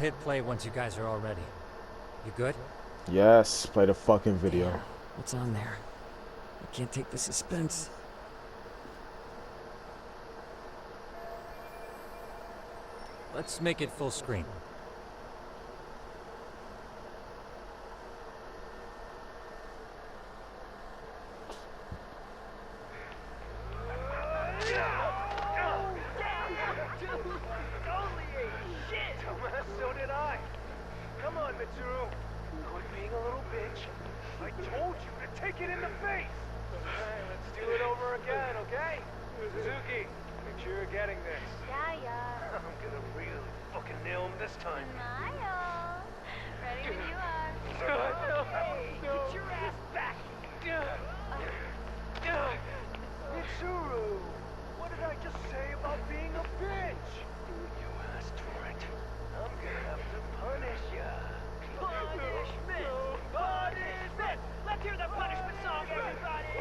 hit play once you guys are all ready. You good? Yes, play the fucking video. Damn, what's on there? I can't take the suspense. Let's make it full screen. So did I. Come on, Mitsuru. Quit being a little bitch. I told you to take it in the face. Alright, let's do it over again, okay? Suzuki, make sure you're getting this. Yeah. I'm gonna really fucking nail him this time. Smile. Ready when you are. Hey, get your ass back. Mitsuru, what did I just say about being a bitch? You asked for it. I'm gonna have to punish ya. Punishment! Punishment! Let's hear the punishment song, everybody!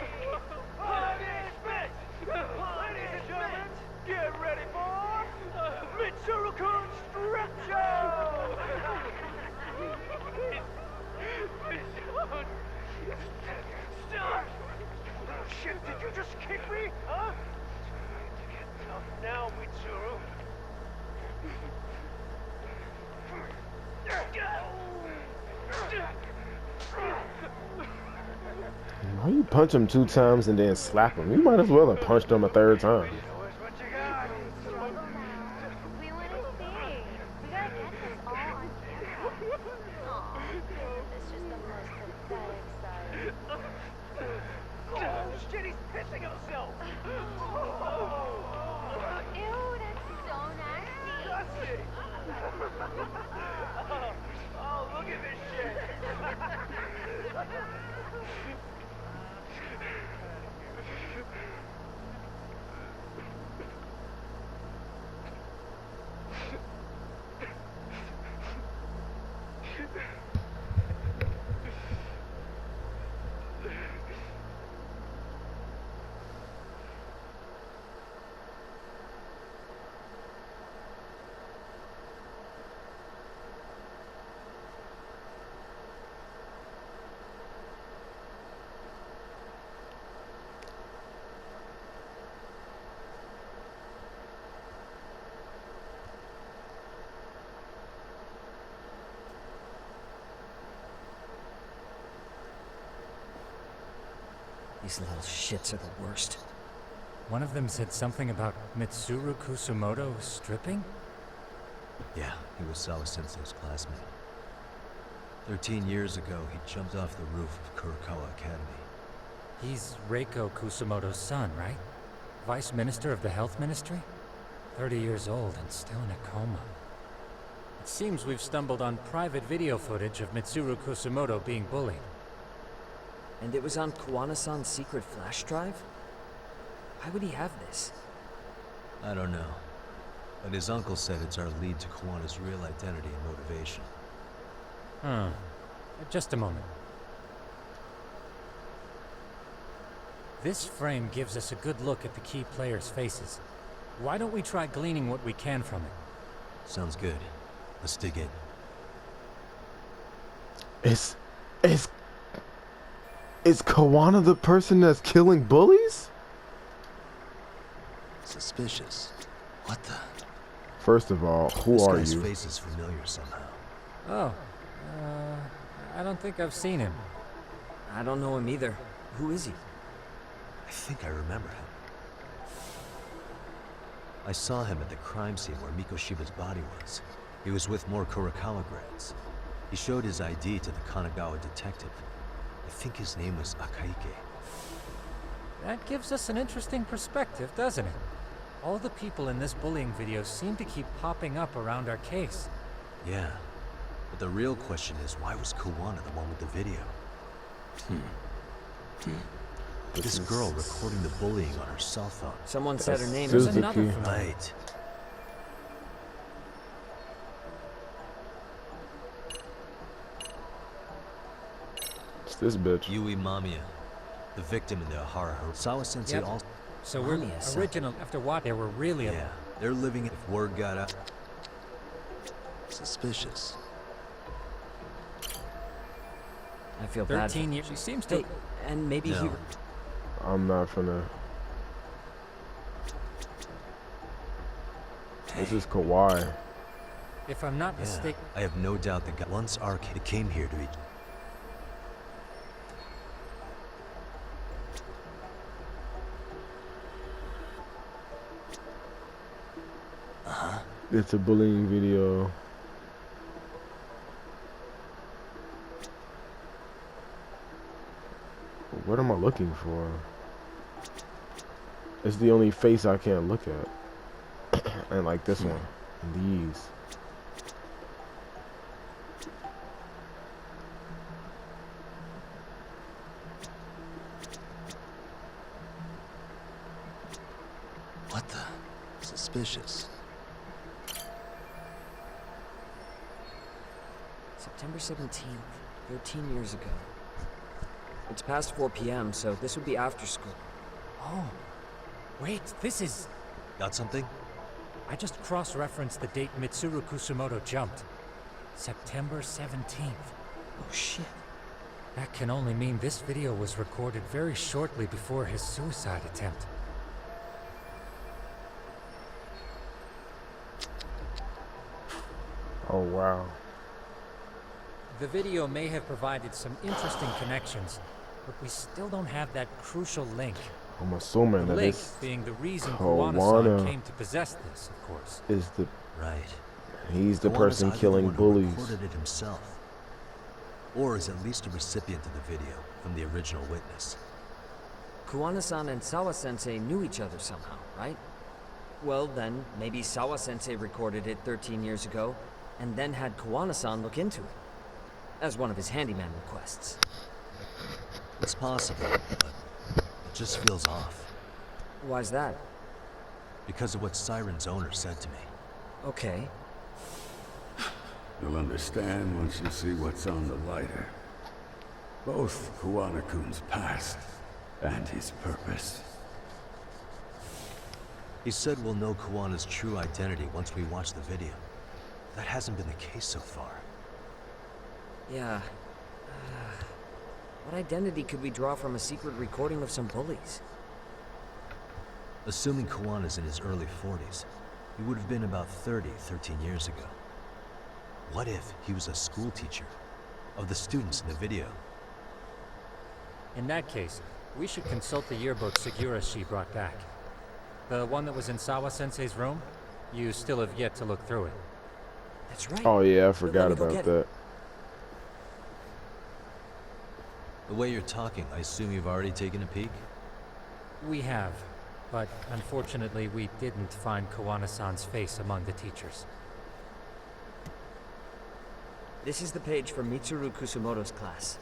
Punishment! Ladies and gentlemen, get ready for Mitsuru-kun Strip Show! Stop! Shit, did you just kick me? Huh? Get tough now, Mitsuru. Why you punch him 2 times and then slap him? You might as well have punched him a 3rd time. What you got? Struggle now. We want to see. We gotta get this all on camera. Aw, this is just the most pathetic side. Oh, shit, he's pissing himself. Ew, that's so nasty. Oh, look at this shit. These little shits are the worst. One of them said something about Mitsuru Kusumoto stripping? Yeah, he was Sawa-sensei's classmate. 13 years ago, he jumped off the roof of Kurokawa Academy. He's Reiko Kusumoto's son, right? Vice Minister of the Health Ministry? 30 years old and still in a coma. It seems we've stumbled on private video footage of Mitsuru Kusumoto being bullied. And it was on Kawana-san's secret flash drive? Why would he have this? I don't know. But his uncle said it's our lead to Kawana's real identity and motivation. Huh. Just a moment. This frame gives us a good look at the key players' faces. Why don't we try gleaning what we can from it? Sounds good. Let's dig in. Is Kawana the person that's killing bullies? Suspicious. What the? First of all, who This are guy's you? face is familiar somehow. Oh, I don't think I've seen him. I don't know him either. Who is he? I think I remember him. I saw him at the crime scene where Mikoshiba's body was. He was with more Kurokawa grads. He showed his ID to the Kanagawa detective. I think his name was Akaike. That gives us an interesting perspective, doesn't it? All the people in this bullying video seem to keep popping up around our case. Yeah. But the real question is, why was Kawana the one with the video? This girl recording the bullying on her cell phone. Someone said her name There's is... another Suzuki. familiar. Right. It's this bitch. Yui Mamiya, the victim in the Ahara. Sawa-sensei Yep. also... So we're Mamiya-san. original after what? They were really Yeah, they're living it if word got out. Suspicious. I feel bad. 13 years. She seems to. Hey, and maybe he. No. I'm not finna. This is Kawhi. If I'm not Yeah, mistaken. I have no doubt that once our kid came here to eat. It's a bullying video. What am I looking for? It's the only face I can't look at. And like this one. And these. What the? Suspicious. September 17th, 13 years ago. It's past 4 p.m., so this would be after school. Oh. Wait, this is. Got something? I just cross-referenced the date Mitsuru Kusumoto jumped. September 17th. Oh shit. That can only mean this video was recorded very shortly before his suicide attempt. Oh wow. The video may have provided some interesting connections, but we still don't have that crucial link. I'm assuming The that link this being the reason Kawana Kawana-san came to possess this, of course. is the Right. he's the Kawana's person either killing the one who bullies. recorded it himself, or is at least a recipient of the video from the original witness. Kuwana-san and Sawa-sensei knew each other somehow, right? Well, then, maybe Sawa-sensei recorded it 13 years ago, and then had Kuwana-san look into it, as one of his handyman requests. It's possible, but it just feels off. Why's that? Because of what Siren's owner said to me. Okay. You'll understand once you see what's on the lighter. Both Kuwana-kun's past and his purpose. He said we'll know Kawana's true identity once we watch the video. That hasn't been the case so far. Yeah. What identity could we draw from a secret recording of some bullies? Assuming Kawana's in his early 40s, he would have been about 30, 13 years ago. What if he was a school teacher of the students in the video? In that case, we should consult the yearbook Segura-shi brought back. The one that was in Sawa-sensei's room? You still have yet to look through it. That's right. Oh yeah, I Let forgot me go about get that. The way you're talking, I assume you've already taken a peek? We have, but unfortunately we didn't find Kawana-san's face among the teachers. This is the page from Mitsuru Kusumoto's class.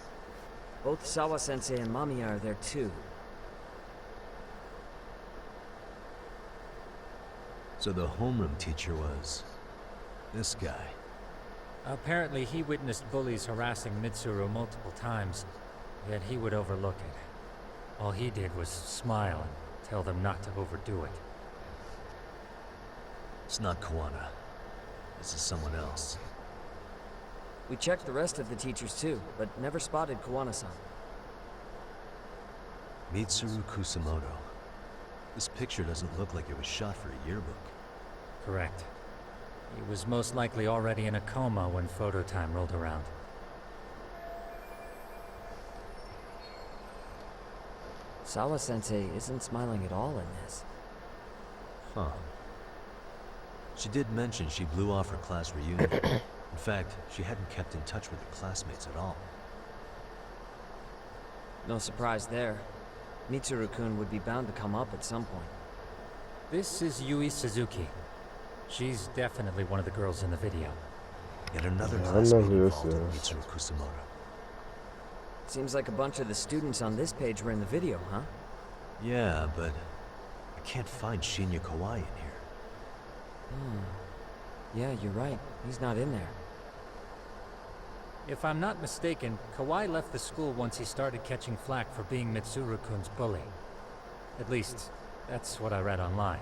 Both Sawa-sensei and Mamiya are there too. So the homeroom teacher was this guy. Apparently he witnessed bullies harassing Mitsuru multiple times, yet he would overlook it. All he did was smile and tell them not to overdo it. It's not Kawana. This is someone else. We checked the rest of the teachers too, but never spotted Kuwana-san. Mitsuru Kusumoto. This picture doesn't look like it was shot for a yearbook. Correct. He was most likely already in a coma when photo time rolled around. Sawa-sensei isn't smiling at all in this. Huh. She did mention she blew off her class reunion. In fact, she hadn't kept in touch with her classmates at all. No surprise there. Mitsuru-kun would be bound to come up at some point. This is Yui Suzuki. She's definitely one of the girls in the video. Yet another Yeah, I know classmate who this involved in is. Mitsuru Kusumoto. Seems like a bunch of the students on this page were in the video, huh? Yeah, but I can't find Shinya Kawai in here. Yeah, you're right. He's not in there. If I'm not mistaken, Kawai left the school once he started catching flack for being Mitsuru-kun's bully. At least, that's what I read online.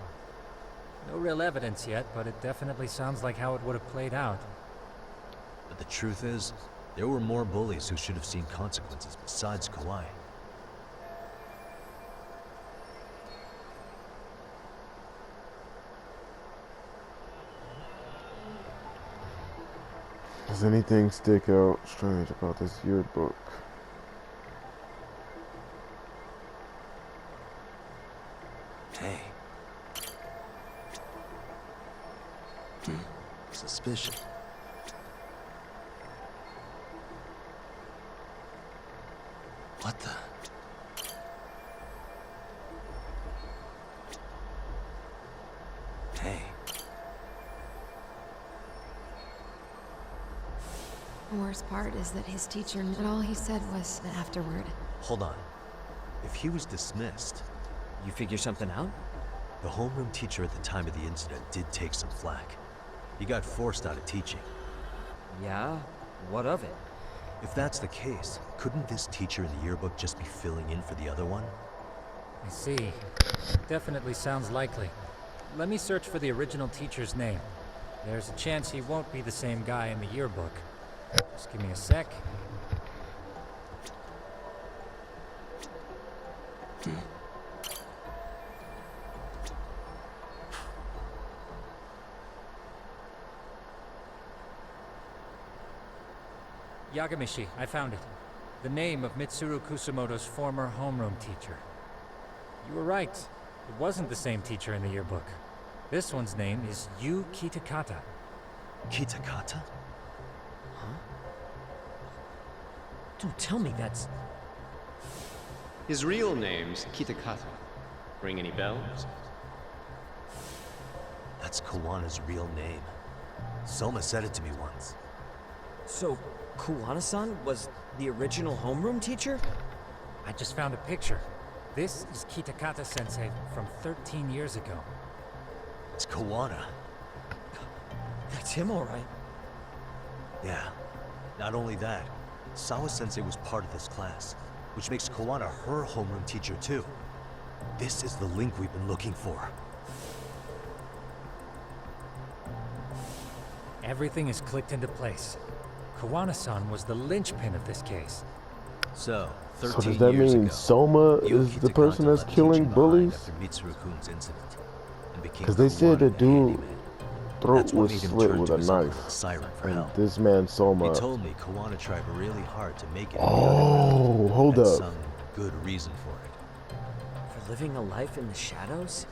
No real evidence yet, but it definitely sounds like how it would have played out. But the truth is, there were more bullies who should have seen consequences besides Kawhi. Does anything stick out strange about this yearbook? Hey. Suspicion. What the? Hey. The worst part is that his teacher, but all he said was afterward. Hold on. If he was dismissed, You figure something out? the homeroom teacher at the time of the incident did take some flack. He got forced out of teaching. Yeah? What of it? If that's the case, couldn't this teacher in the yearbook just be filling in for the other one? I see. Definitely sounds likely. Let me search for the original teacher's name. There's a chance he won't be the same guy in the yearbook. Just give me a sec. Yagamishi, I found it. The name of Mitsuru Kusumoto's former homeroom teacher. You were right. It wasn't the same teacher in the yearbook. This one's name is Yu Kitakata. Kitakata? Don't tell me that's... His real name's Kitakata. Ring any bells? That's Kawana's real name. Soma said it to me once. So, Kuwana-san was the original homeroom teacher? I just found a picture. This is Kitakata-sensei from 13 years ago. It's Kawana. That's him, all right. Yeah. Not only that, Sawa-sensei was part of this class, which makes Kawana her homeroom teacher too. This is the link we've been looking for. Everything is clicked into place. Kawana-san was the linchpin of this case. So, 13 So does that years mean ago, Soma Yu is the Kitakata person that's left killing teaching bullies? behind After Mitsuru-kun's incident, and became Because they said the Kawana dude handyman. throat That's what was made him slit turn with to a his uncle knife. like a siren for And help. this man He Soma. told me Kawana tried really hard to make it. Oh, hold Had up. some good reason for it. For living a life in the shadows?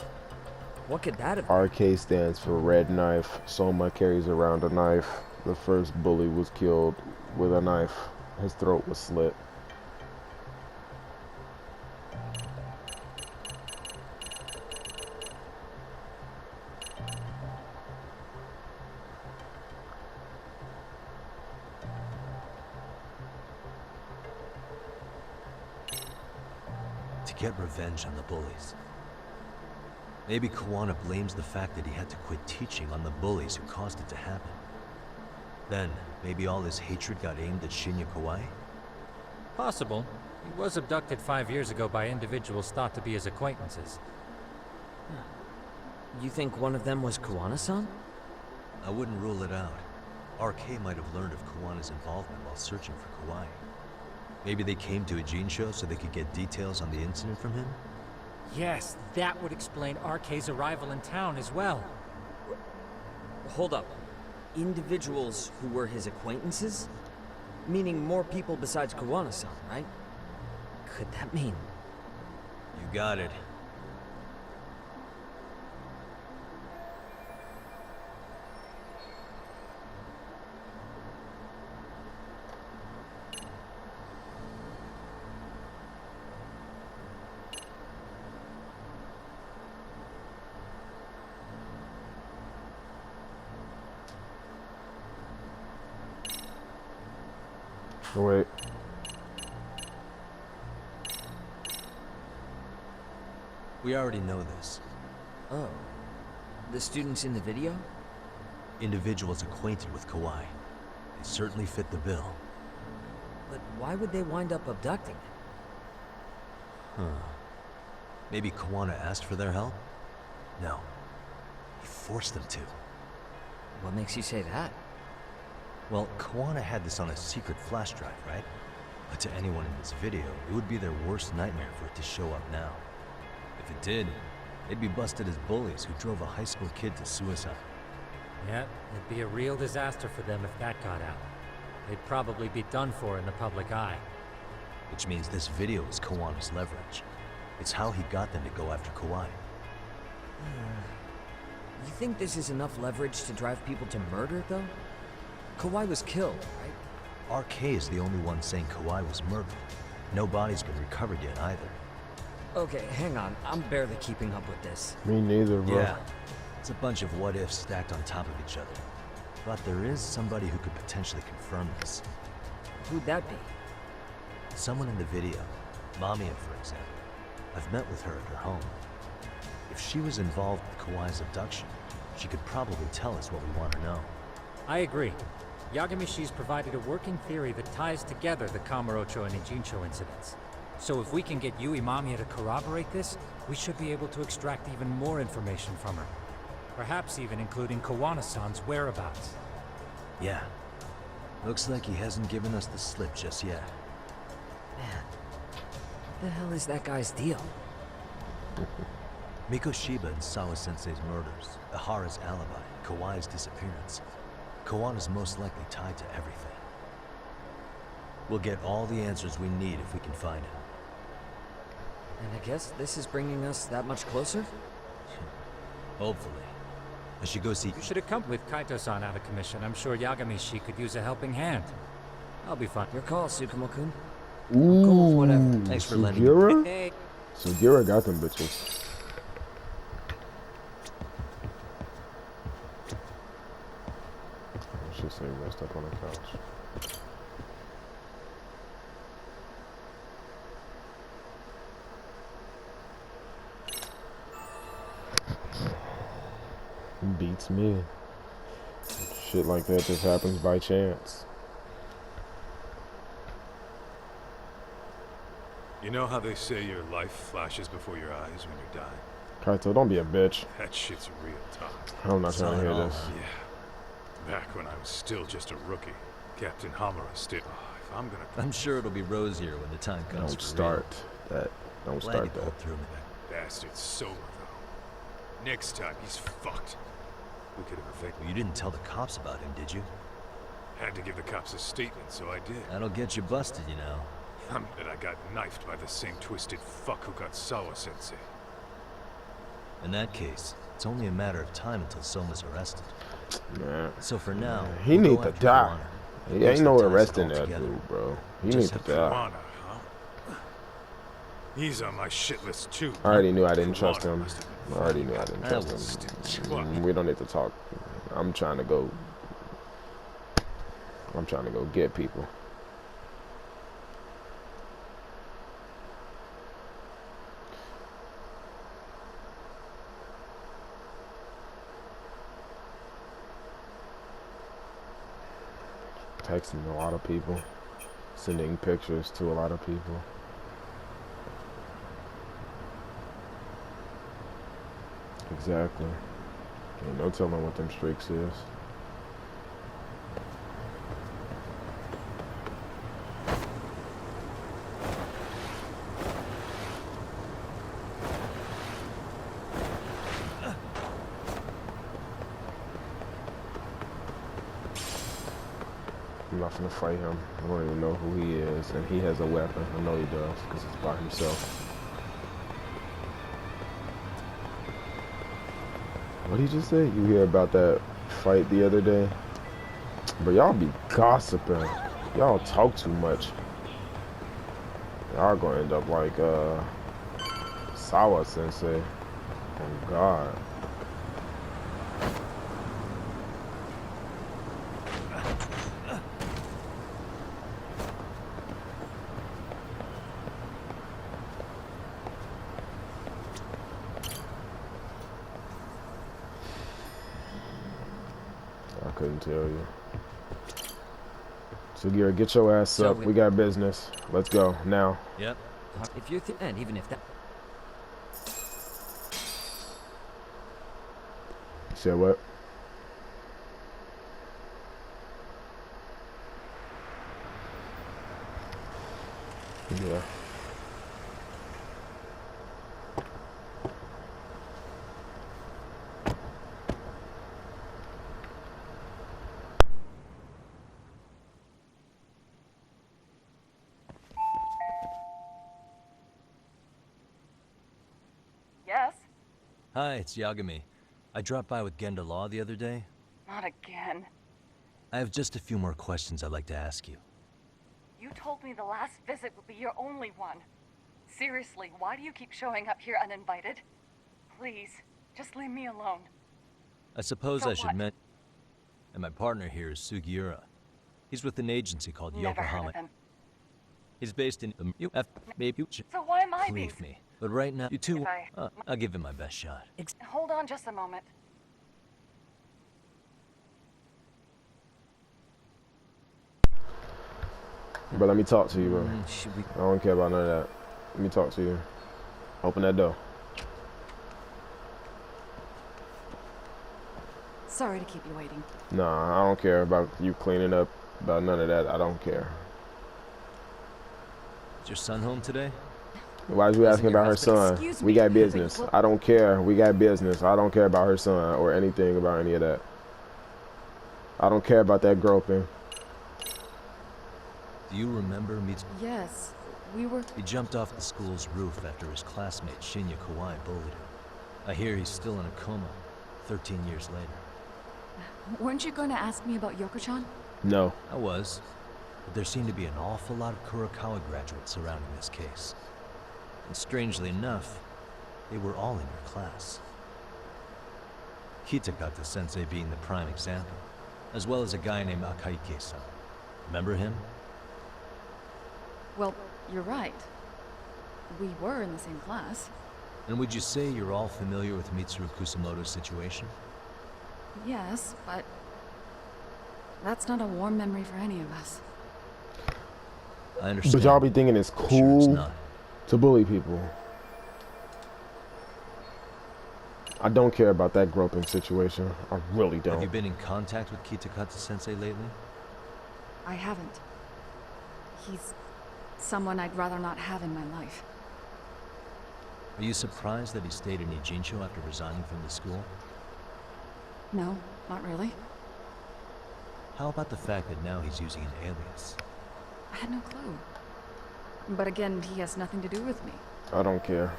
What could that have been? RK stands for red knife. Soma carries around a knife. The first bully was killed with a knife. His throat was slit. To get revenge on the bullies. Maybe Kawana blames the fact that he had to quit teaching on the bullies who caused it to happen. Then, maybe all his hatred got aimed at Shinya Kawai? Possible. He was abducted 5 years ago by individuals thought to be his acquaintances. You think one of them was Kuwana-san? I wouldn't rule it out. RK might have learned of Kawana's involvement while searching for Kawai. Maybe they came to a Gene show so they could get details on the incident from him? Yes, that would explain RK's arrival in town as well. Hold up. Individuals who were his acquaintances? Meaning more people besides Kuwana-san, right? Could that mean... You got it. Oh, wait. We already know this. Oh. The students in the video? Individuals acquainted with Kawai. They certainly fit the bill. But why would they wind up abducting him? Huh. Maybe Kawana asked for their help? No. He forced them to. What makes you say that? Well, Koana had this on a secret flash drive, right? But to anyone in this video, it would be their worst nightmare for it to show up now. If it did, they'd be busted as bullies who drove a high school kid to suicide. Yeah, it'd be a real disaster for them if that got out. They'd probably be done for in the public eye. Which means this video is Koana's leverage. It's how he got them to go after Kauai. You think this is enough leverage to drive people to murder, though? Kauai was killed, right? RK is the only one saying Kauai was murdered. No body's been recovered yet either. Okay, hang on. I'm barely keeping up with this. Me neither, bro. Yeah, it's a bunch of what-ifs stacked on top of each other. But there is somebody who could potentially confirm this. Who'd that be? Someone in the video. Mamiya, for example. I've met with her at her home. If she was involved with Kauai's abduction, she could probably tell us what we want to know. I agree. Yagamishi's provided a working theory that ties together the Kamurocho and Ijincho incidents. So if we can get Yui Mamiya to corroborate this, we should be able to extract even more information from her. Perhaps even including Kawana-san's whereabouts. Yeah. Looks like he hasn't given us the slip just yet. Man, what the hell is that guy's deal? Mikoshiba and Sawa-sensei's murders, Ahara's alibi, Kauai's disappearance. Kawana's most likely tied to everything. We'll get all the answers we need if we can find him. And I guess this is bringing us that much closer? Hopefully. I should go see... You should have come with Kaito-san out of commission. I'm sure Yagamishi could use a helping hand. I'll be fine. Your call, Tsukumo-kun. Ooh, Cool with whatever. Thanks for letting Sugira? me... Hey. Sugira got them bitches. She's sitting rest up on the couch. Beats me. Shit like that just happens by chance. You know how they say your life flashes before your eyes when you're dying? Kaito, don't be a bitch. That shit's real talk. I'm not trying to hear this. Yeah. Back when I was still just a rookie, Captain Hamura still. If I'm gonna... I'm sure it'll be rosier when the time comes. Don't start that. Don't Glad start you that. pulled through. That bastard's sober, though. Next time, he's fucked. We could have evicted. Well, you didn't tell the cops about him, did you? Had to give the cops a statement, so I did. That'll get you busted, you know. That I got knifed by the same twisted fuck who got Sawa-sensei. In that case, it's only a matter of time until Soma's arrested. Man. So for now, He we'll need go to after die. Koana. He ain't no Ties it arresting all that together. dude, bro. He Just needs to have to die. Koana, huh? He's on my shit list too. I already knew I didn't trust Koana him. must have been I already knew I didn't That trust was him. We don't need to talk. I'm trying to go get people. Texting a lot of people, sending pictures to a lot of people. Exactly. Ain't no telling what them streaks is. I'm not gonna fight him. I don't even know who he is, and he has a weapon. I know he does, because it's by himself. What did he just say? You hear about that fight the other day? But y'all be gossiping. Y'all talk too much. Y'all gonna end up like Sawa-sensei. Oh God. I couldn't tell you. Sugira, get your ass So up. We got business. Let's go now. Yep. If you're and even if that... You said what? Yeah. Yes? Hi, it's Yagami. I dropped by with Genda Law the other day. Not again. I have just a few more questions I'd like to ask you. You told me the last visit would be your only one. Seriously, why do you keep showing up here uninvited? Please, just leave me alone. I suppose So I should what? mention... And my partner here is Sugiura. He's with an agency called Never heard Yokohama. of him. He's based in the UF, maybe. So why am I being... Believe me. But right now, you two, If I'll give it my best shot. Hold on just a moment. Bro, let me talk to you, bro. Should we... I don't care about none of that. Let me talk to you. Open that door. Sorry to keep you waiting. Nah, I don't care about you cleaning up, about none of that. I don't care. Is your son home today? Why is you asking about her son? Excuse We me, got but you business. will- I don't care. We got business. I don't care about her son or anything about any of that. I don't care about that groping. Do you remember Mitsu? Yes, we were... He jumped off the school's roof after his classmate Shinya Kawai bullied him. I hear he's still in a coma, 13 years later. Weren't you going to ask me about Yoko-chan? No. I was, but there seemed to be an awful lot of Kurokawa graduates surrounding this case. And strangely enough, they were all in your class. Kitakata-sensei being the prime example, as well as a guy named Akaike-san. Remember him? Well, you're right. We were in the same class. And would you say you're all familiar with Mitsuru Kusamoto's situation? Yes, but... that's not a warm memory for any of us. I understand. But y'all be thinking it's Sure it's cool not. to bully people. I don't care about that groping situation. I really Have don't. you been in contact with Kitakata-sensei lately? I haven't. He's someone I'd rather not have in my life. Are you surprised that he stayed in Ijincho after resigning from the school? No, not really. How about the fact that now he's using an alias? I had no clue. But again, he has nothing to do with me. I don't care.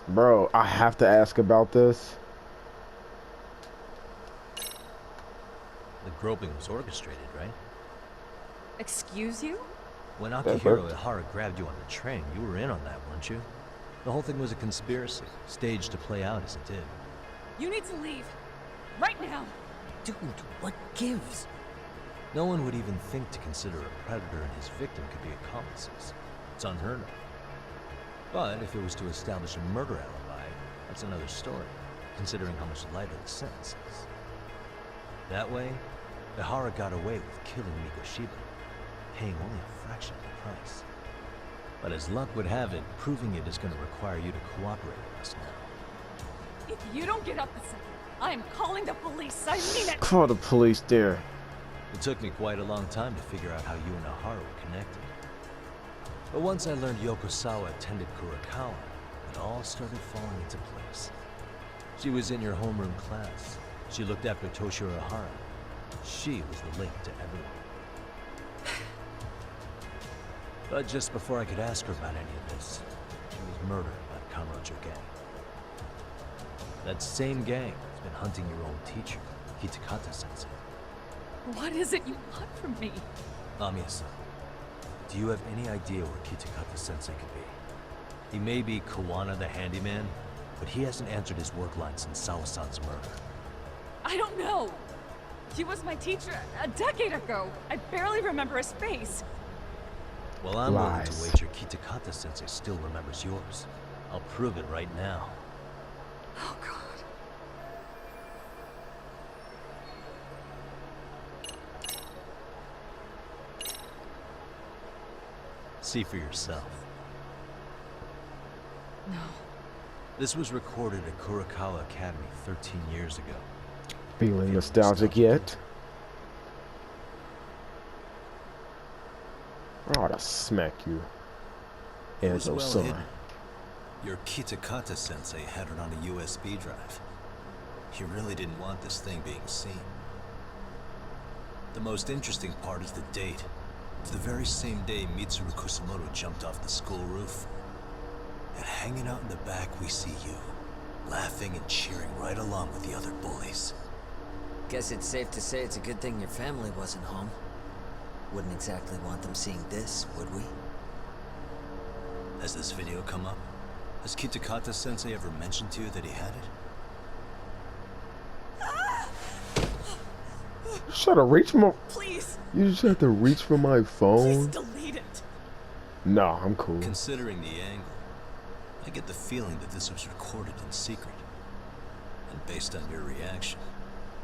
Bro, I have to ask about this. The groping was orchestrated, right? Excuse you? When That Akihiro worked. Ihara grabbed you on the train, you were in on that, weren't you? The whole thing was a conspiracy, staged to play out as it did. You need to leave. Right now. Dude, what gives? No one would even think to consider a predator and his victim could be accomplices. It's unheard of. But if it was to establish a murder alibi, that's another story, considering how much lighter the sentence is. That way, Ihara got away with killing Mikoshiba, paying only a fraction of the price. But as luck would have it, proving it is going to require you to cooperate with us now. If you don't get up a second, I am calling the police. I mean it. Call the police there. It took me quite a long time to figure out how you and Ihara were connected. But once I learned Yokosawa attended Kurokawa, it all started falling into place. She was in your homeroom class. She looked after Toshiro Ihara. She was the link to everyone. But just before I could ask her about any of this, she was murdered by the Kamurocho gang. That same gang has been hunting your own teacher, Kitakata-sensei. What is it you want from me? Amiya-san, do you have any idea where Kitakata-sensei could be? He may be Kawana the handyman, but he hasn't answered his work line since Sawa-san's murder. I don't know. He was my teacher a decade ago. I barely remember his face. Well, I'm willing to Lies. wager Kitakata-sensei still remembers yours. I'll prove it right now. Oh, God. See for yourself. No. This was recorded at Kurokawa Academy 13 years ago. Feeling nostalgic yet? I ought to smack you. It was Enzo well son. hidden. Your Kitakata-sensei had it on a USB drive. He really didn't want this thing being seen. The most interesting part is the date. It's the very same day Mitsuru Kusamoto jumped off the school roof. And hanging out in the back, we see you, laughing and cheering right along with the other bullies. Guess it's safe to say it's a good thing your family wasn't home. Wouldn't exactly want them seeing this, would we? Has this video come up? Has Kitakata-sensei ever mentioned to you that he had it? You should have reached my. Please. You just have to reach for my phone. Delete it. No, I'm cool. Considering the angle, I get the feeling that this was recorded in secret. And based on your reaction,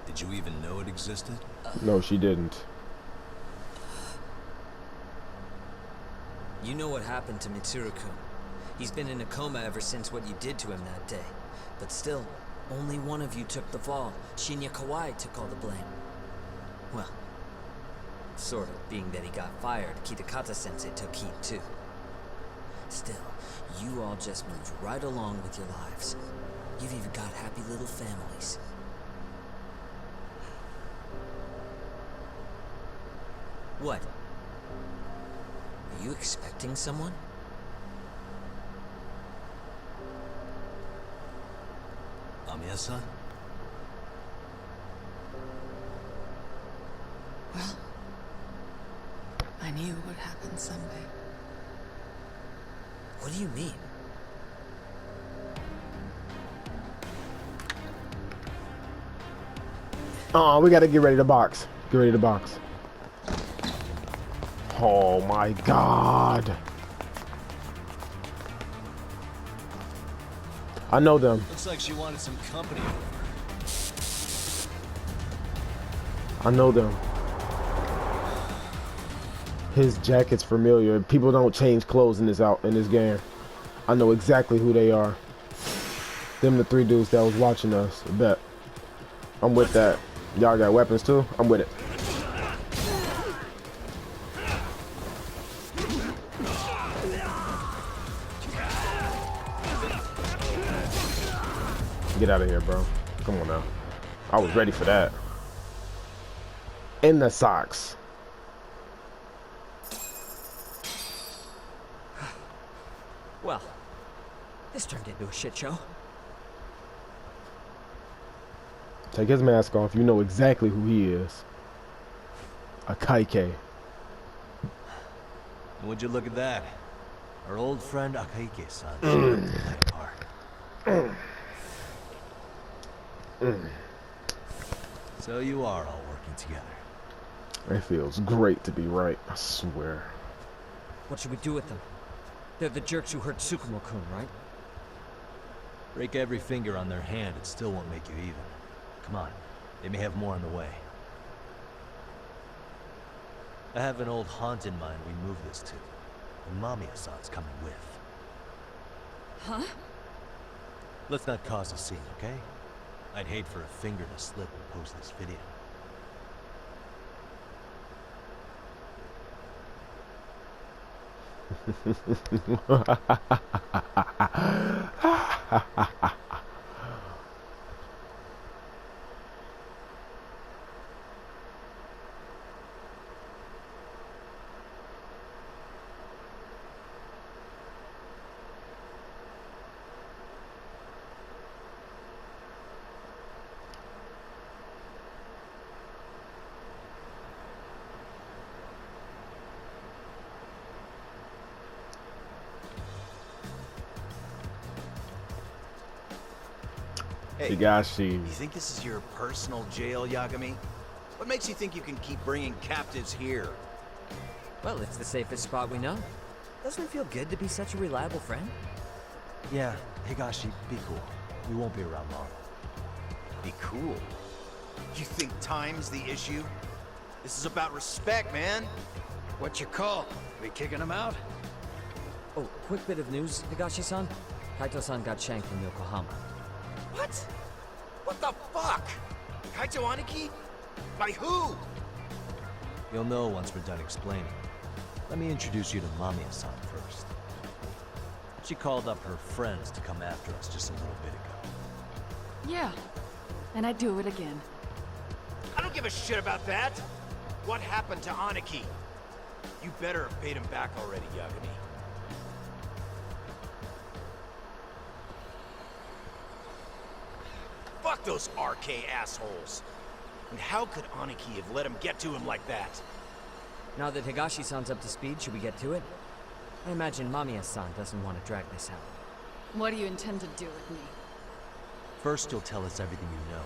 did you even know it existed? No, she didn't. You know what happened to Mitsuru-kun. He's been in a coma ever since what you did to him that day. But still, only one of you took the fall. Shinya Kawai took all the blame. Well, sort of, being that he got fired, Kitakata-sensei took heat too. Still, you all just moved right along with your lives. You've even got happy little families. What? Are you expecting someone? Amiya-san? Well, I knew it would happen someday. What do you mean? Oh, we gotta get ready to box. Get ready to box. Oh my god. I know them. Looks like she wanted some company. I know them. His jacket's familiar. People don't change clothes in this game. I know exactly who they are. Them the 3 dudes that was watching us. I bet. I'm with that. Y'all got weapons too? I'm with it. Get out of here, bro. Come on now. I was ready for that. In the socks. Well, this turned into a shit show. Take his mask off. You know exactly who he is. A Kaike. Would you look at that? Our old friend Akaike-san. So you are all working together. It feels great to be right, I swear. What should we do with them? They're the jerks who hurt Tsukumo-kun, right? Break every finger on their hand, it still won't make you even. Come on, they may have more on the way. I have an old haunt in mind we move this to. And Mamiya-san's coming with. Huh? Let's not cause a scene, okay? I'd hate for a finger to slip and post this video. Hey, Higashi. you think this is your personal jail, Yagami? What makes you think you can keep bringing captives here? Well, it's the safest spot we know. Doesn't it feel good to be such a reliable friend? Yeah, Higashi, be cool. We won't be around long. Be cool. You think time's the issue? This is about respect, man. What you call? We kicking him out? Oh, quick bit of news, Higashi-san. Kaito-san got shanked in Yokohama. What? What the fuck? Kaito Aniki? By who? You'll know once we're done explaining. Let me introduce you to Mamiya-san first. She called up her friends to come after us just a little bit ago. Yeah, and I'd do it again. I don't give a shit about that. What happened to Aniki? You better have paid him back already, Yagami. Fuck those RK assholes. And how could Aniki have let him get to him like that? Now that Higashi-san's up to speed, should we get to it? I imagine Mamiya-san doesn't want to drag this out. What do you intend to do with me? First, you'll tell us everything you know.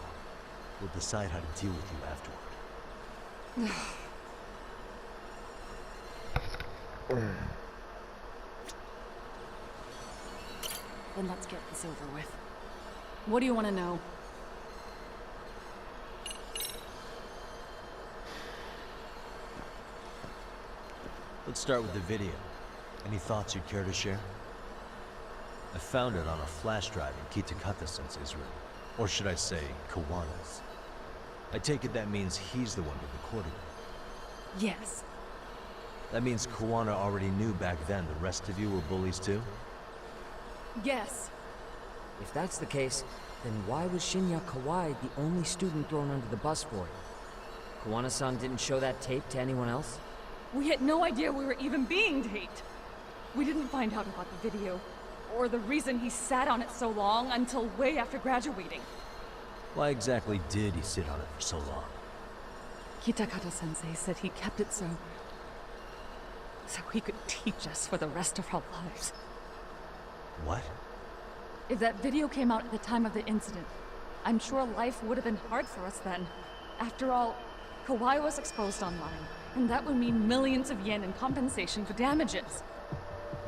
We'll decide how to deal with you afterward. Then let's get this over with. What do you want to know? Let's start with the video. Any thoughts you'd care to share? I found it on a flash drive in Kitakata-sensei's room. Or should I say, Kawana's. I take it that means he's the one who recorded it. Yes. That means Kawana already knew back then the rest of you were bullies too? Yes. If that's the case, then why was Shinya Kawai the only student thrown under the bus for it? Kawana-san didn't show that tape to anyone else? We had no idea we were even being taped. We didn't find out about the video, or the reason he sat on it so long until way after graduating. Why exactly did he sit on it for so long? Kitakata-sensei said he kept it so he could teach us for the rest of our lives. What? If that video came out at the time of the incident, I'm sure life would have been hard for us then. After all, Kawai was exposed online, and that would mean millions of yen in compensation for damages.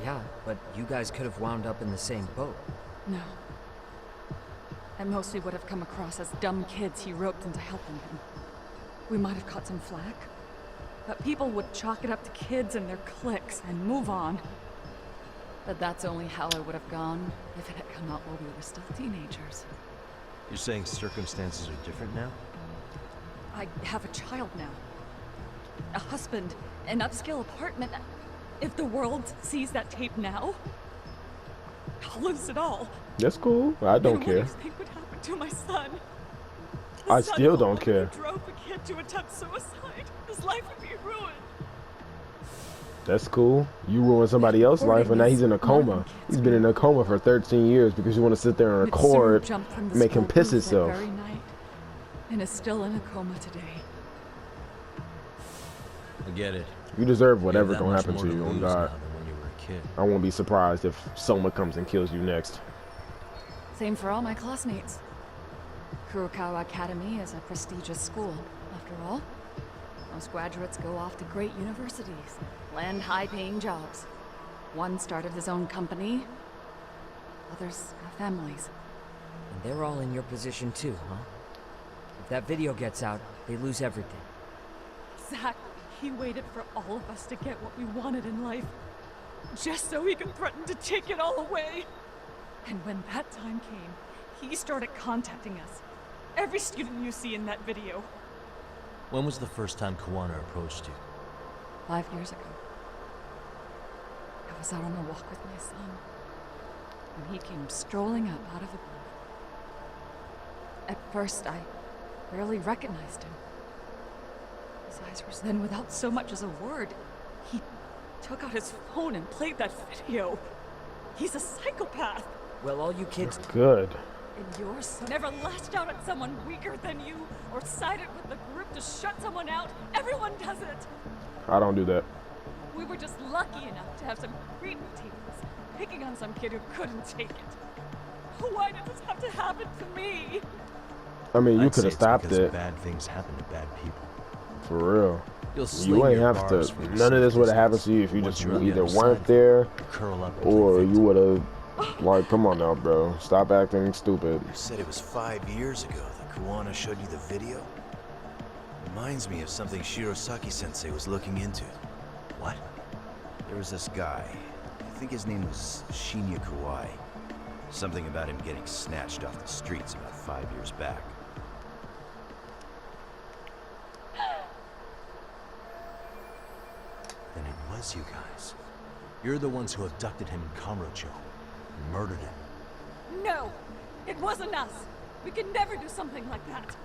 Yeah, but you guys could have wound up in the same boat. No. At most we would have come across as dumb kids he roped into helping him. We might have caught some flack, but people would chalk it up to kids and their cliques and move on. But that's only how it would have gone if it had come out while we were still teenagers. You're saying circumstances are different now? I have a child now. A husband, an upscale apartment. If the world sees that tape now, I'll lose it all. That's cool. I don't and care. What do you think would happen to my son? I still don't care. Who drove a kid to attempt suicide. His life would be ruined. That's cool. You ruined somebody else's life, and now he's in a coma. He's been in a coma for 13 years because you want to sit there and record, make him piss himself. Very night, and is still in a coma today. I get it. You deserve whatever that gonna much happen more to to you, on lose God. now than when you were a kid. I won't be surprised if Soma comes and kills you next. Same for all my classmates. Kurokawa Academy is a prestigious school, after all. Most graduates go off to great universities, land high-paying jobs. One started his own company, others have families. And they're all in your position too, huh? If that video gets out, they lose everything. Exactly. He waited for all of us to get what we wanted in life, just so he could threaten to take it all away. And when that time came, he started contacting us. Every student you see in that video. When was the first time Kawana approached you? 5 years ago. I was out on a walk with my son, and he came strolling up out of the blue. At first, I barely recognized him. His eyes were then without so much as a word. He took out his phone and played that video. He's a psychopath. Well, all you kids... Good. And your son never lashed out at someone weaker than you, or sided with the group to shut someone out. Everyone does it. I don't do that. We were just lucky enough to have some creep teens picking on some kid who couldn't take it. Why did this have to happen to me? I mean, you I'd could say have it's stopped because it. Bad things happen to bad people. For real. You'll You sling ain't your have barbs to. for the None of this would have happened safest to you if you once just you're on the either other weren't side, there, you curl up and or play you victim. would have. Like, come on now, bro. Stop acting stupid. You said it was 5 years ago that Kawana showed you the video? Reminds me of something Shirosaki-sensei was looking into. What? There was this guy. I think his name was Shinya Kawai. Something about him getting snatched off the streets about 5 years back. Then it was you guys. You're the ones who abducted him in Kamurocho and murdered him. No! It wasn't us! We could never do something like that!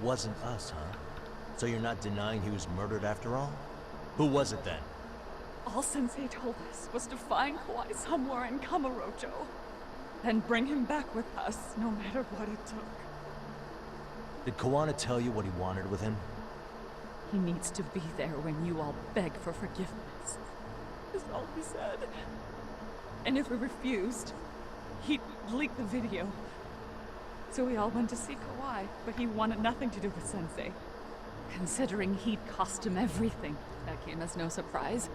Wasn't us, huh? So you're not denying he was murdered after all? Who was it then? All Sensei told us was to find Kawhi somewhere in Kamurocho, and bring him back with us, no matter what it took. Did Kawana tell you what he wanted with him? He needs to be there when you all beg for forgiveness. Is all he said. And if we refused, he'd leak the video. So we all went to see Kawhi, but he wanted nothing to do with Sensei. Considering he'd cost him everything, that came as no surprise.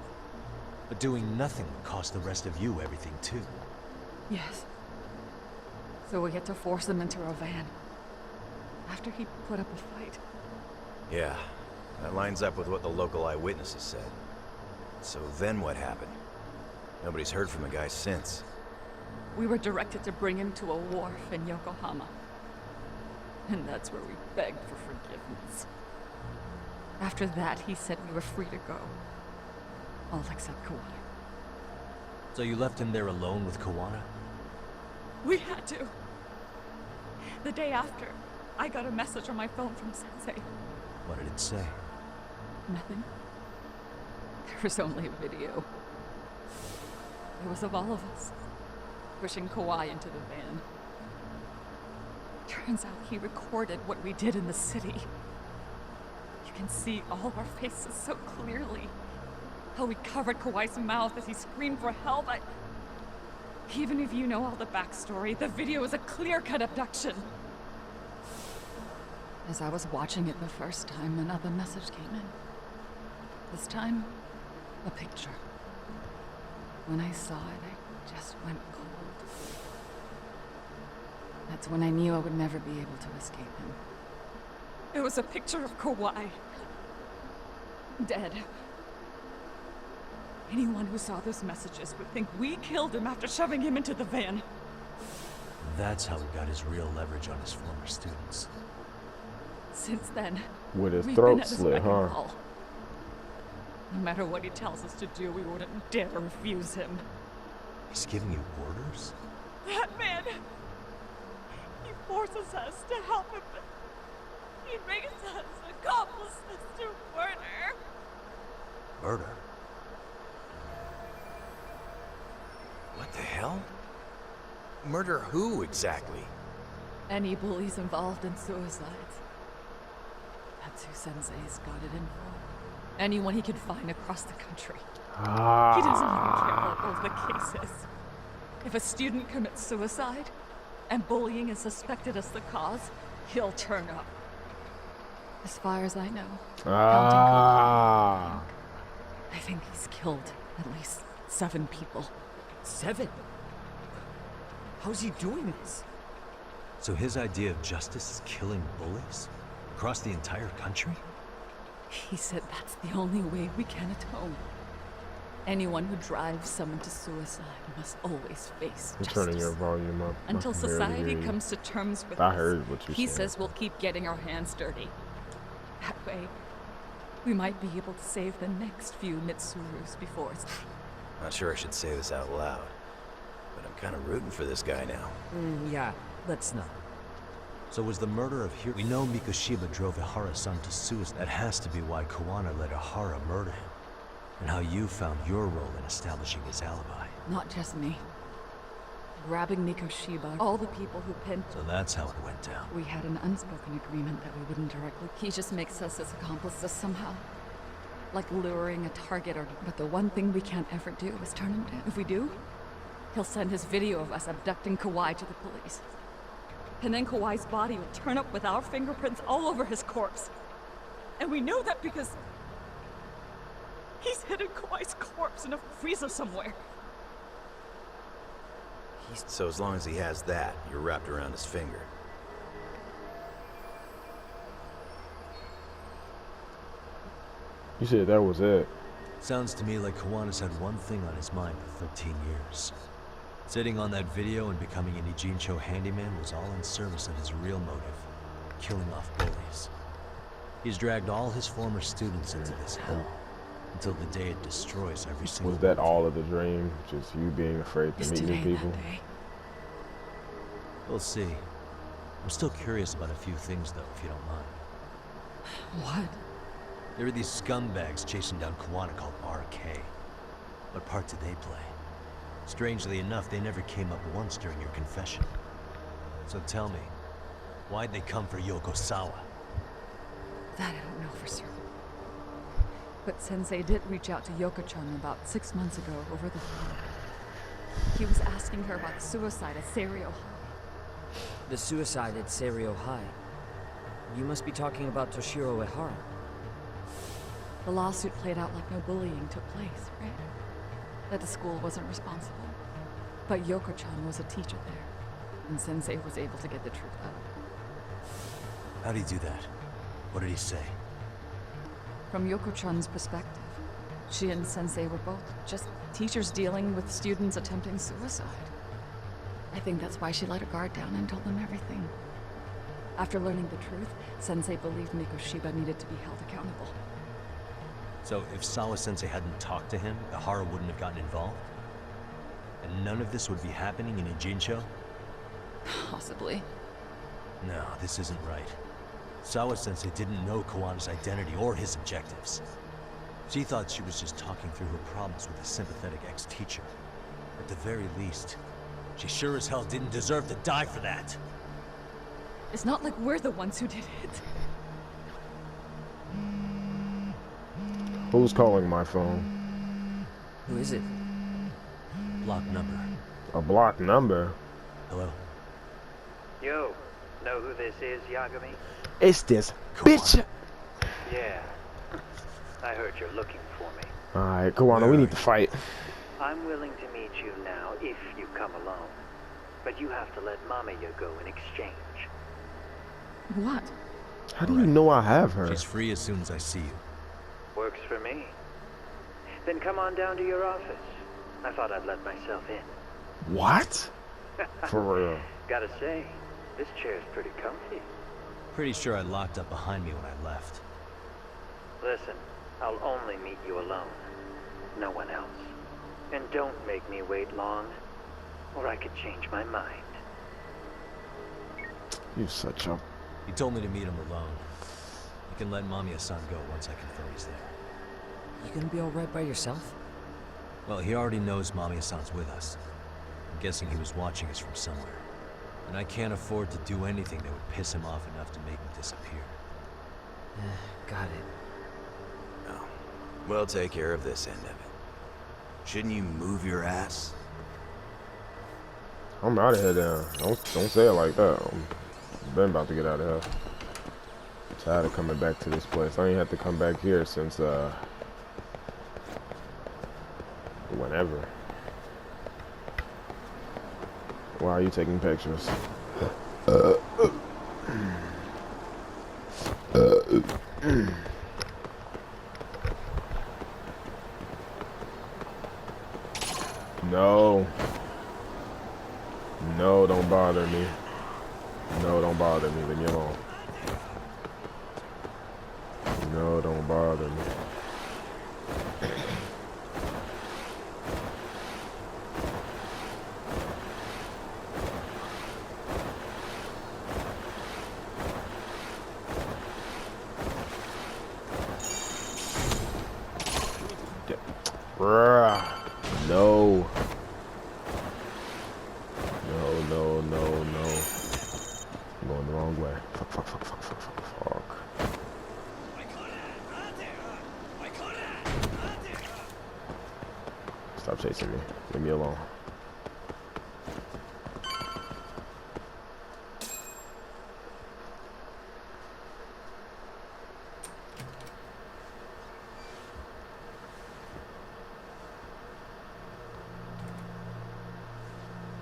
But doing nothing would cost the rest of you everything too. Yes. So we had to force him into a van. After he put up a fight. Yeah, that lines up with what the local eyewitnesses said. So then what happened? Nobody's heard from the guy since. We were directed to bring him to a wharf in Yokohama. And that's where we begged for forgiveness. After that, he said we were free to go. All except Kawana. So you left him there alone with Kawana? We had to. The day after, I got a message on my phone from Sensei. What did it say? Nothing. There was only a video. It was of all of us, pushing Kawhi into the van. Turns out he recorded what we did in the city. You can see all our faces so clearly. How we covered Kawhi's mouth as he screamed for help. Even if you know all the backstory, the video is a clear-cut abduction. As I was watching it the first time, another message came in. This time, a picture. When I saw it, I just went cold. That's when I knew I would never be able to escape him. It was a picture of Kawhi. Dead. Anyone who saw those messages would think we killed him after shoving him into the van. That's how he got his real leverage on his former students. Since then, with his we've throat been at his slit, beck and huh? call. No matter what he tells us to do, we wouldn't dare refuse him. He's giving you orders? That man! He forces us to help him. He makes us accomplices to murder. Murder? What the hell? Murder who, exactly? Any bullies involved in suicides. That's who Sensei's got it in for. Anyone he could find across the country. He doesn't even care what old the case is. If a student commits suicide, and bullying is suspected as the cause, he'll turn up. As far as I know, I think he's killed at least 7 people. 7? How's he doing this? So his idea of justice is killing bullies? Across the entire country? He said that's the only way we can atone. Anyone who drives someone to suicide must always face I'm justice. turning your volume up. Until I can barely society hear you. comes to terms with I this, heard what you he said. says we'll keep getting our hands dirty. That way, we might be able to save the next few Mitsurus before it's... Not sure I should say this out loud, but I'm kind of rooting for this guy now. Yeah, let's not. So was the murder of Hiro... We know Mikoshiba drove Ihara-san to suicide. That has to be why Kawana let Ihara murder him. And how you found your role in establishing his alibi. Not just me. Grabbing Mikoshiba, all the people who pinned... So that's how it went down. We had an unspoken agreement that we wouldn't directly... He just makes us his accomplices somehow. Like luring a target or... But the one thing we can't ever do is turn him down. If we do, he'll send his video of us abducting Kawhi to the police. And then Kawhi's body will turn up with our fingerprints all over his corpse. And we know that because... he's hidden Kawhi's corpse in a freezer somewhere. So as long as he has that, you're wrapped around his finger. You said that was it. Sounds to me like Kawana's had one thing on his mind for 13 years. Sitting on that video and becoming an Ijincho handyman was all in service of his real motive, killing off bullies. He's dragged all his former students into this hell, until the day it destroys every single Was that one. all of the dream? Just you being afraid to Is meet new today people? that day? We'll see. I'm still curious about a few things, though, if you don't mind. What? There are these scumbags chasing down Kuwana called RK. What part did they play? Strangely enough, they never came up once during your confession. So tell me, why'd they come for Yokosawa? That I don't know for certain. But Sensei did reach out to Yoko-chan about 6 months ago over the phone. He was asking her about the suicide at Seiryo High. The suicide at Seiryo High. You must be talking about Toshiro Ehara. The lawsuit played out like no bullying took place, right? That the school wasn't responsible. But Yoko-chan was a teacher there, and Sensei was able to get the truth out. How'd he do that? What did he say? From Yoko-chan's perspective, she and Sensei were both just teachers dealing with students attempting suicide. I think that's why she let her guard down and told them everything. After learning the truth, Sensei believed Mikoshiba needed to be held accountable. So if Sawa-sensei hadn't talked to him, Ehara wouldn't have gotten involved? And none of this would be happening in Ijincho? Possibly. No, this isn't right. Sawa-sensei didn't know Kawana's identity or his objectives. She thought she was just talking through her problems with a sympathetic ex-teacher. At the very least, she sure as hell didn't deserve to die for that. It's not like we're the ones who did it. Who's calling my phone? Who is it? Block number. A block number? Hello? Yo, know who this is, Yagami? It's this bitch. Yeah. I heard you're looking for me. Alright, Kawana, we need to fight. I'm willing to meet you now if you come alone. But you have to let Mamiya go in exchange. What? How do you know I have her? She's free as soon as I see you. Works for me. Then come on down to your office. I thought I'd let myself in. What? For real. Gotta say, this chair's pretty comfy. Pretty sure I locked up behind me when I left. Listen, I'll only meet you alone. No one else. And don't make me wait long, or I could change my mind. You're such a... He told me to meet him alone. You can let Mamiya-san go once I confirm he's there. You gonna be alright by yourself? Well, he already knows Mamiya-san's with us. I'm guessing he was watching us from somewhere. And I can't afford to do anything that would piss him off enough to make him disappear. Got it. No. We'll take care of this end of it. Shouldn't you move your ass? I'm out of here then. Don't say it like that. I'm been about to get out of here. I'm tired of coming back to this place. I ain't had to come back here since whenever. Why are you taking pictures? No. No, don't bother me. No, don't bother me. Leave me alone. No, don't bother me. Bruh. No. No. I'm going the wrong way. Fuck. Stop chasing me. Leave me alone.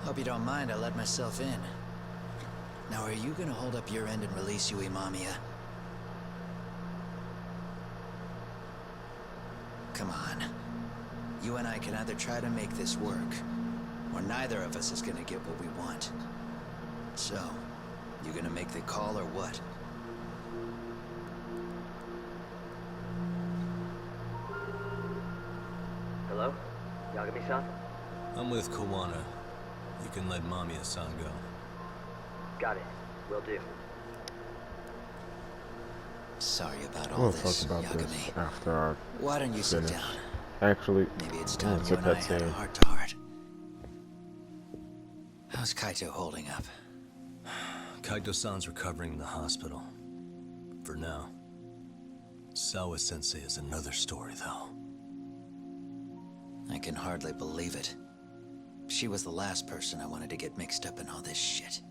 Hope you don't mind I let myself in. Now are you gonna hold up your end and release Yui Mamiya? Come on. You and I can either try to make this work, or neither of us is gonna get what we want. So, you gonna make the call or what? Yagami-san? I'm with Kawana. You can let Mamiya-san go. Got it. Will do. Sorry about all We'll this, talk about this Yagami. after our Why don't you sit finish. down? Actually, Maybe it's time it's you a and I had a cutscene. heart-to-heart. How's Kaito holding up? Kaito-san's recovering in the hospital. For now. Sawa-sensei is another story, though. I can hardly believe it. She was the last person I wanted to get mixed up in all this shit.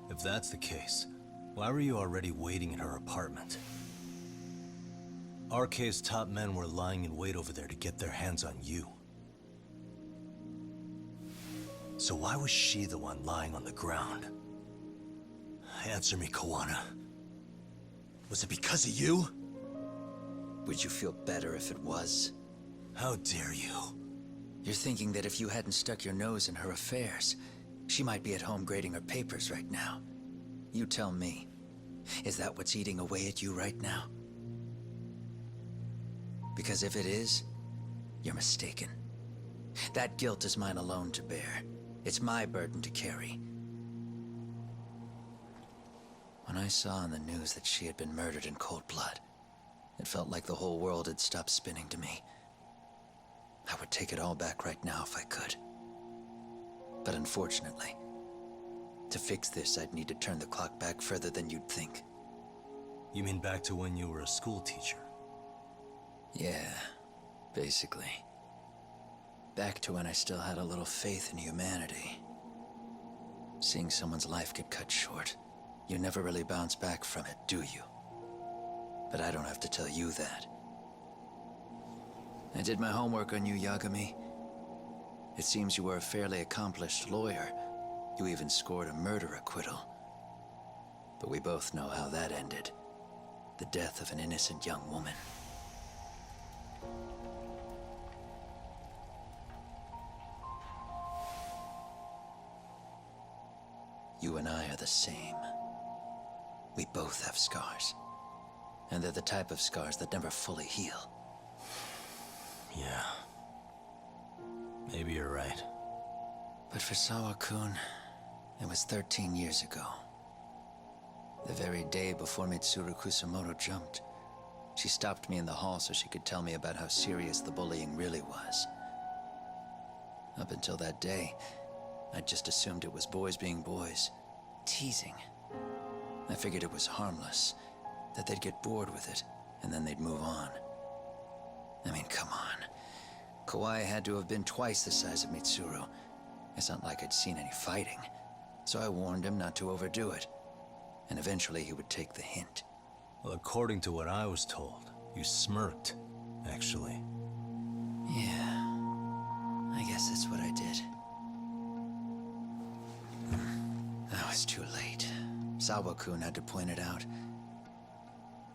If that's the case, why were you already waiting in her apartment? RK's top men were lying in wait over there to get their hands on you. So why was she the one lying on the ground? Answer me, Kawana. Was it because of you? Would you feel better if it was? How dare you? You're thinking that if you hadn't stuck your nose in her affairs, she might be at home grading her papers right now. You tell me, is that what's eating away at you right now? Because if it is, you're mistaken. That guilt is mine alone to bear. It's my burden to carry. When I saw on the news that she had been murdered in cold blood, it felt like the whole world had stopped spinning to me. I would take it all back right now if I could. But unfortunately, to fix this, I'd need to turn the clock back further than you'd think. You mean back to when you were a school teacher? Yeah, basically. Back to when I still had a little faith in humanity. Seeing someone's life get cut short, you never really bounce back from it, do you? But I don't have to tell you that. I did my homework on you, Yagami. It seems you were a fairly accomplished lawyer. You even scored a murder acquittal. But we both know how that ended. The death of an innocent young woman. You and I are the same. We both have scars. And they're the type of scars that never fully heal. Yeah. Maybe you're right. But for Sawa-kun, it was 13 years ago. The very day before Mitsuru Kusamoto jumped, she stopped me in the hall so she could tell me about how serious the bullying really was. Up until that day, I'd just assumed it was boys being boys, teasing. I figured it was harmless, that they'd get bored with it, and then they'd move on. I mean, come on. Kawai had to have been twice the size of Mitsuru. It's not like I'd seen any fighting. So I warned him not to overdo it. And eventually he would take the hint. Well, according to what I was told, you smirked, actually. Yeah. I guess that's what I did. I was too late. Sawa-kun had to point it out.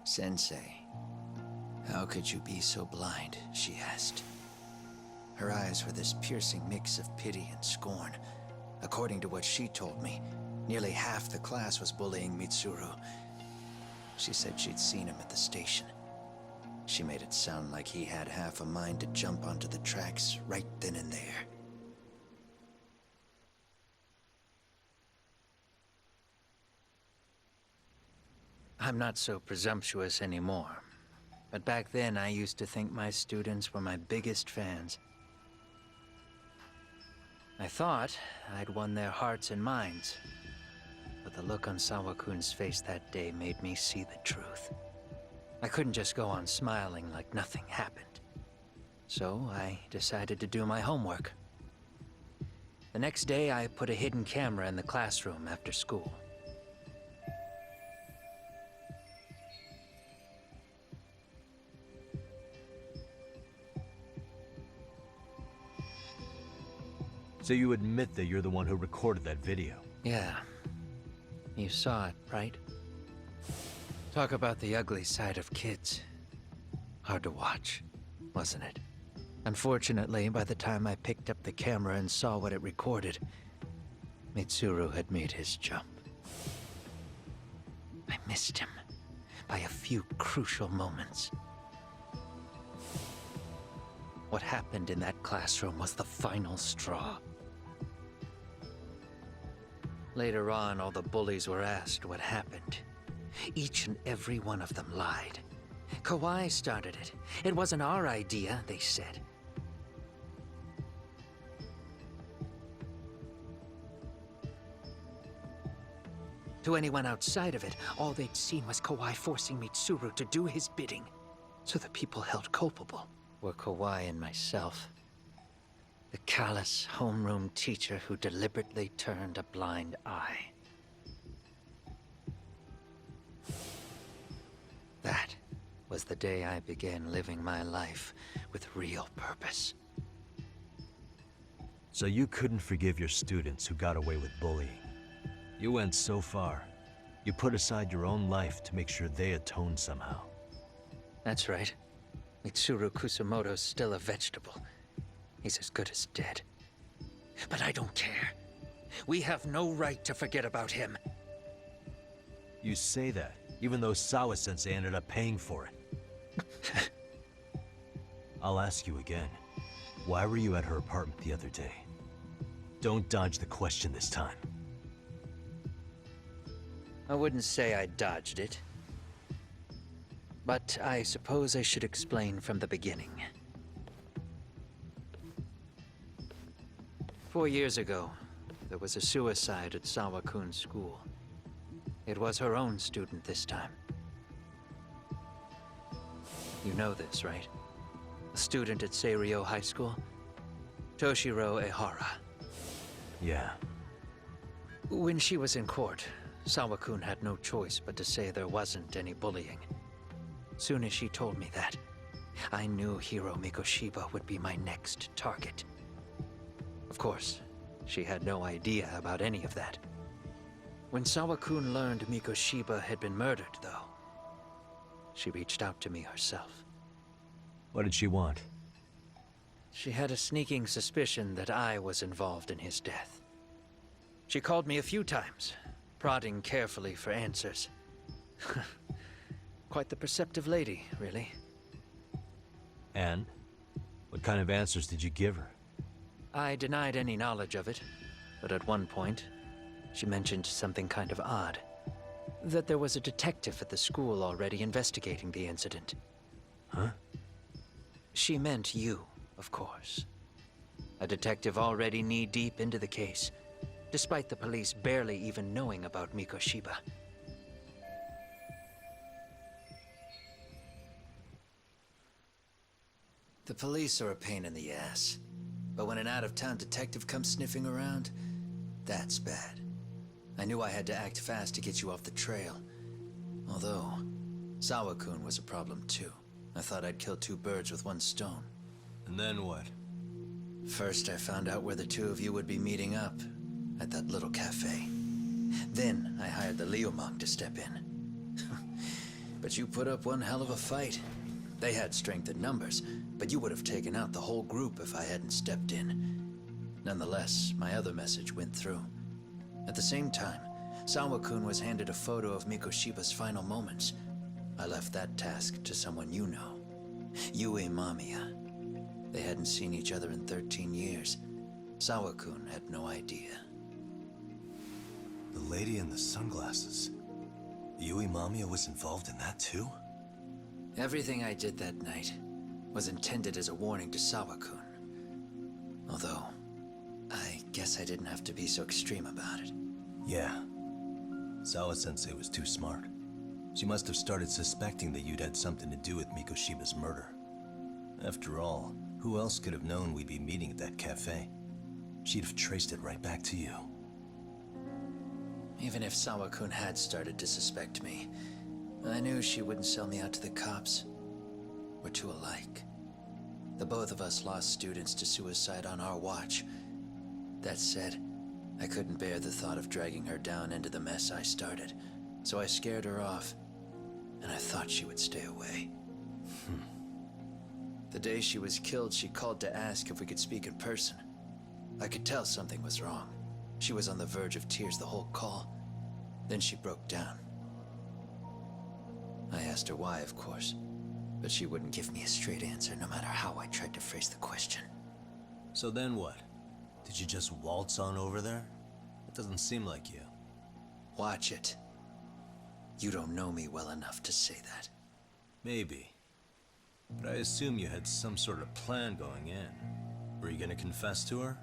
Sensei, how could you be so blind? She asked. Her eyes were this piercing mix of pity and scorn. According to what she told me, nearly half the class was bullying Mitsuru. She said she'd seen him at the station. She made it sound like he had half a mind to jump onto the tracks right then and there. I'm not so presumptuous anymore. But back then, I used to think my students were my biggest fans. I thought I'd won their hearts and minds. But the look on Sawa-kun's face that day made me see the truth. I couldn't just go on smiling like nothing happened. So I decided to do my homework. The next day, I put a hidden camera in the classroom after school. So you admit that you're the one who recorded that video? Yeah. You saw it, right? Talk about the ugly side of kids. Hard to watch, wasn't it? Unfortunately, by the time I picked up the camera and saw what it recorded, Mitsuru had made his jump. I missed him by a few crucial moments. What happened in that classroom was the final straw. Later on, all the bullies were asked what happened. Each and every one of them lied. Kawhi started it. It wasn't our idea, they said. To anyone outside of it, all they'd seen was Kawhi forcing Mitsuru to do his bidding. So the people held culpable were Kawhi and myself. The callous homeroom teacher who deliberately turned a blind eye. That was the day I began living my life with real purpose. So you couldn't forgive your students who got away with bullying. You went so far. You put aside your own life to make sure they atoned somehow. That's right. Mitsuru Kusumoto's still a vegetable. He's as good as dead. But I don't care. We have no right to forget about him. You say that, even though Sawa-sensei ended up paying for it. I'll ask you again. Why were you at her apartment the other day? Don't dodge the question this time. I wouldn't say I dodged it. But I suppose I should explain from the beginning. 4 years ago, there was a suicide at Sawa-kun's school. It was her own student this time. You know this, right? A student at Seiryo High School? Toshiro Ehara. Yeah. When she was in court, Sawa-kun had no choice but to say there wasn't any bullying. Soon as she told me that, I knew Hiro Mikoshiba would be my next target. Of course, she had no idea about any of that. When Sawa-kun learned Mikoshiba had been murdered, though, she reached out to me herself. What did she want? She had a sneaking suspicion that I was involved in his death. She called me a few times, prodding carefully for answers. Quite the perceptive lady, really. And? What kind of answers did you give her? I denied any knowledge of it, but at one point, she mentioned something kind of odd. That there was a detective at the school already investigating the incident. Huh? She meant you, of course. A detective already knee-deep into the case, despite the police barely even knowing about Mikoshiba. The police are a pain in the ass. But when an out-of-town detective comes sniffing around, that's bad. I knew I had to act fast to get you off the trail. Although, Sawa-kun was a problem too. I thought I'd kill two birds with one stone. And then what? First, I found out where the two of you would be meeting up, at that little cafe. Then, I hired the Liumang to step in. But you put up one hell of a fight. They had strength in numbers, but you would have taken out the whole group if I hadn't stepped in. Nonetheless, my other message went through. At the same time, Sawa-kun was handed a photo of Mikoshiba's final moments. I left that task to someone you know. Yue Mamiya. They hadn't seen each other in 13 years. Sawa-kun had no idea. The lady in the sunglasses. Yui Mamiya was involved in that too? Everything I did that night was intended as a warning to Sawa-kun. Although, I guess I didn't have to be so extreme about it. Yeah. Sawa-sensei was too smart. She must have started suspecting that you'd had something to do with Mikoshiba's murder. After all, who else could have known we'd be meeting at that cafe? She'd have traced it right back to you. Even if Sawa-kun had started to suspect me, I knew she wouldn't sell me out to the cops. We're too alike. The both of us lost students to suicide on our watch. That said, I couldn't bear the thought of dragging her down into the mess I started, so I scared her off, and I thought she would stay away. The day she was killed, she called to ask if we could speak in person. I could tell something was wrong. She was on the verge of tears the whole call. Then she broke down. I asked her why, of course. But she wouldn't give me a straight answer, no matter how I tried to phrase the question. So then what? Did you just waltz on over there? It doesn't seem like you. Watch it. You don't know me well enough to say that. Maybe. But I assume you had some sort of plan going in. Were you gonna confess to her?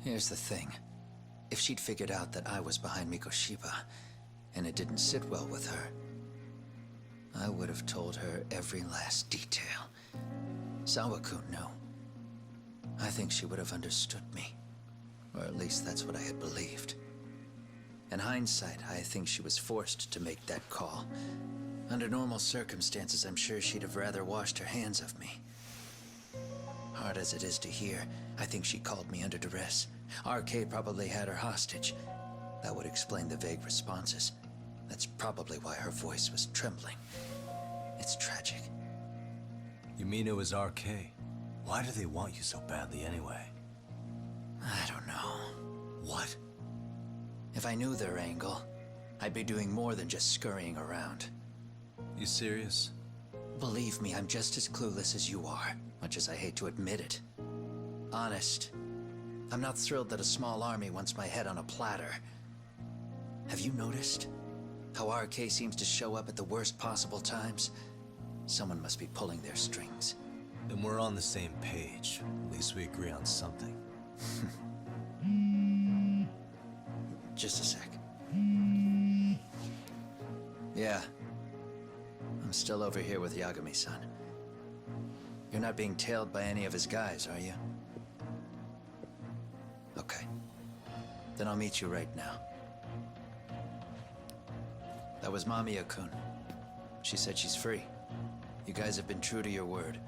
Here's the thing. If she'd figured out that I was behind Mikoshiba, and it didn't sit well with her, I would have told her every last detail. Sawakun knew. I think she would have understood me. Or at least that's what I had believed. In hindsight, I think she was forced to make that call. Under normal circumstances, I'm sure she'd have rather washed her hands of me. Hard as it is to hear, I think she called me under duress. RK probably had her hostage. That would explain the vague responses. That's probably why her voice was trembling. It's tragic. You mean it was RK? Why do they want you so badly anyway? I don't know. What? If I knew their angle, I'd be doing more than just scurrying around. You serious? Believe me, I'm just as clueless as you are, much as I hate to admit it. Honest, I'm not thrilled that a small army wants my head on a platter. Have you noticed how RK seems to show up at the worst possible times? Someone must be pulling their strings. Then we're on the same page. At least we agree on something. Just a sec. Yeah. I'm still over here with Yagami-san. You're not being tailed by any of his guys, are you? Okay. Then I'll meet you right now. That was Mamiya-kun. She said she's free. You guys have been true to your word.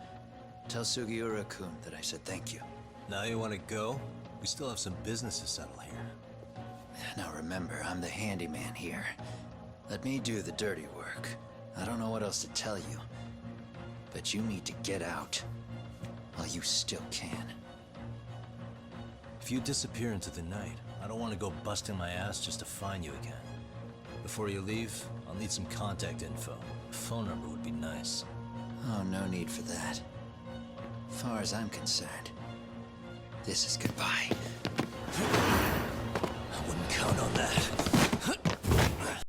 Tell Sugiura-kun that I said thank you. Now you want to go? We still have some business to settle here. Now remember, I'm the handyman here. Let me do the dirty work. I don't know what else to tell you. But you need to get out while you still can. If you disappear into the night, I don't want to go busting my ass just to find you again. Before you leave, I'll need some contact info. A phone number would be nice. Oh, no need for that. As far as I'm concerned, this is goodbye. I wouldn't count on that.